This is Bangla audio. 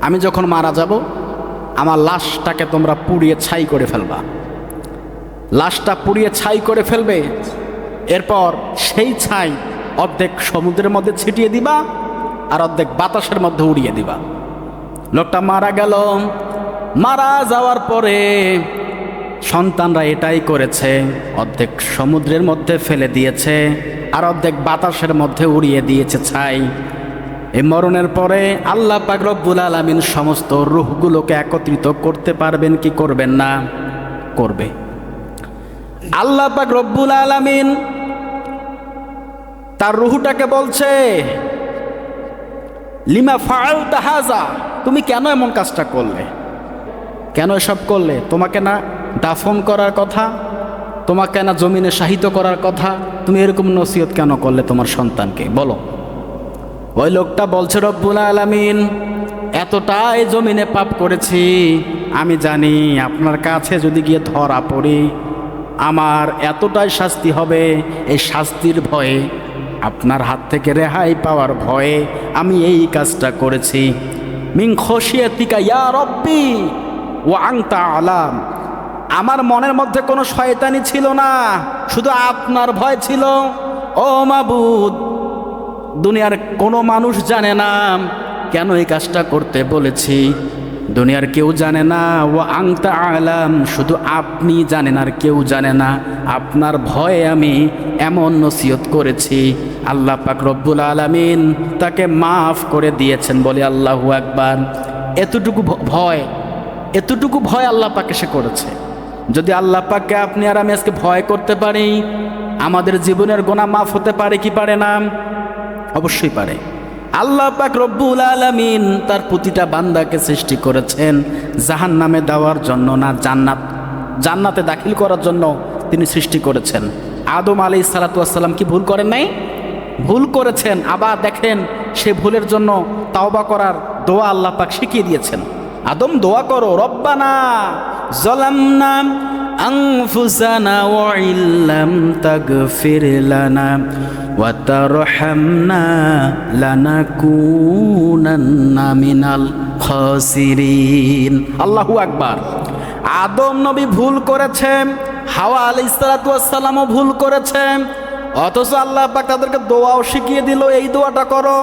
আমি যখন মারা যাব আমার লাশটাকে তোমরা পুড়িয়ে ছাই করে ফেলবা, লাশটা পুড়িয়ে ছাই করে ফেলবে। এরপর সেই ছাই অর্ধেক সমুদ্রের মধ্যে ছিটিয়ে দিবা আর অর্ধেক বাতাসের মধ্যে উড়িয়ে দিবা। লোকটা মারা গেল। মারা যাওয়ার পরে সন্তানরা এটাই করেছে, অর্ধেক সমুদ্রের মধ্যে ফেলে দিয়েছে আর অর্ধেক বাতাসের মধ্যে উড়িয়ে দিয়েছে ছাই। এই মরণের পরে আল্লাহ পাক রব্বুল আলামিন সমস্ত রূহগুলোকে একত্রিত করতে পারবেন কি করবেন না? করবে। আল্লাহ পাক রব্বুল আলামিন তার রূহটাকে বলছে, লিমা ফাআলতা হাযা, তুমি কেন এমন কাজটা করলে, কেন এসব করলে? তোমাকে না দাফন করার কথা, তোমাকে না জমিনে শাহিত করার কথা, তুমি এরকম নসিহত কেন করলে তোমার সন্তানকে? বলো। ওই লোকটা বলছে, রব্বুল আলামিন, এতটাই জমিনে পাপ করেছি, আমি জানি আপনার কাছে যদি গিয়ে ধরা পড়ি আমার এতটাই শাস্তি হবে, এই শাস্তির ভয়ে, আপনার হাত থেকে রেহাই পাওয়ার ভয়ে আমি এই কাজটা করেছি। মিন খশিয়াতিকা ইয়া রব্বি ওয়া আনতা আলাম, আমার মনের মধ্যে কোনো শয়তানি ছিল না, শুধু আপনার ভয় ছিল। ও মাবুদ, দুনিয়ার কোনো মানুষ জানে না কেন এই কাজটা করতে বলেছি, দুনিয়ার কেউ জানে না। ও আনতা আলাম, শুধু আপনি জানেন আর কেউ জানে না, আপনার ভয়ে আমি এমন নসিহত করেছি। আল্লাহ পাক রব্বুল আলামিন তাকে মাফ করে দিয়েছেন। বলে আল্লাহু আকবার। এতটুকু ভয় আল্লাহ পাকে সে করেছে। যদি আল্লাহ পাককে আপনি আর আমি আজকে ভয় করতে পারি, আমাদের জীবনের গুনাহ মাফ হতে পারে কি পারে না? অবশ্যই পারে। আল্লাহ পাক রব্বুল আলামিন তার প্রতিটা বান্দাকে সৃষ্টি করেছেন জাহান্নামে দেওয়ার জন্য না, জান্নাতে দাখিল করার জন্য তিনি সৃষ্টি করেছেন। আদম আলাইহিস সালাতু ওয়াস সালাম কি ভুল করেন নাই? ভুল করেছেন। আবার দেখেন, সে ভুলের জন্য তাওবা করার দোয়া আল্লাহ পাক শিখিয়ে দিয়েছেন। আদম, দোয়া করো, রব্বানা যালামনা আনফুসানা ওয়া ইল্লাম তাগফির লানা ওয়া তারহামনা লানাকুনান্না মিনাল খাসিরিন। আল্লাহু আকবার। আদম নবী ভুল করেছেন, হাওয়া আলাইহিস সালাতু ওয়াস সালামও ভুল করেছেন, অথচ আল্লাহ পাক তাদেরকে দোয়াও শিখিয়ে দিল, এই দোয়াটা করো।